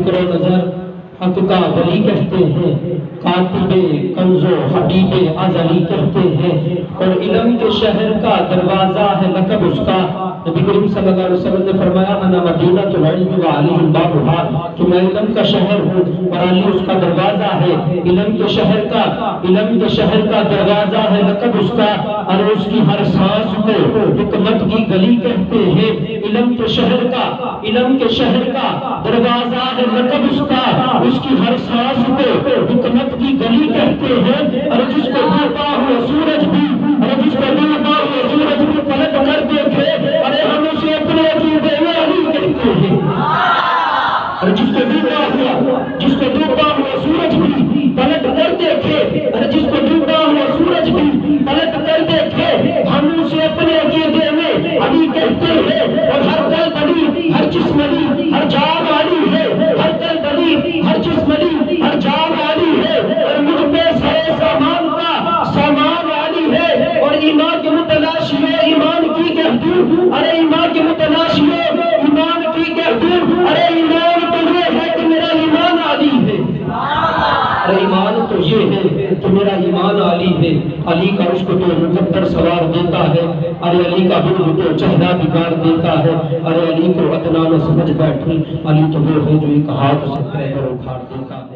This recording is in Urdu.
فکر و نظر حق کا ولی کہتے ہیں، کاتب کنز و حبیب ازلی کہتے ہیں، اور علم کے شہر کا دروازہ ہے لقب اس کا۔ نبی کریم صلی اللہ علیہ وسلم نے فرمایا انا مدینۃ العلم وعلی بابھا، کہ میں علم کا شہر ہوں اور علی اس کا دروازہ ہے۔ علم کے شہر کا دروازہ ہے لقب اس کا، اور اس کی ہر سانس کو حکمت کی گلی کہتے ہیں۔ علم کے شہر کا دروازہ ہے لقب اس کا، اس کی ہر سانس کو حکمت کی گلی کہتے ہیں۔ اور جس کو ڈوبا ہوا سورج بھی پلٹ کر دیکھے، ارے ہم اسے اپنے عقیدے میں علی کہتے ہیں۔ اور جس کو ڈوبا ہوا سورج بھی پلٹ کر دیکھے، ارے جس کو ڈوبا ہوا سورج بھی پلٹ کر دیکھے، ہم اسے اپنے عقیدے میں علی کہتے ہیں۔ اور ہر دل بلی، ہر جسم علی، ہر جان علی ہے، ہر دل بلی، ہر جسم علی، ہر جان علی ہے، اور مجھ پہ سارے سامان کا سامان علی ہے۔ اور ایمان کے متلاشی ایمان کی کہتوں، ارے ایمان کے متلاشی ایمان کی کہتوں، ارے ایمان تو یہ ہے کہ میرا ایمان علی ہے، ارے ایمان تو یہ ہے کہ میرا ایمان علی ہے۔ علی کا عشق تو مقدر سوار دیتا ہے، ارے علی کا بغض تو چہرہ بگاڑ دیتا ہے، ارے علی کو ادنا نہ سمجھ بیٹھی، علی تو وہ ہے جو ایک ہاتھ سے پیغمبر اکھاڑ دیتا ہے۔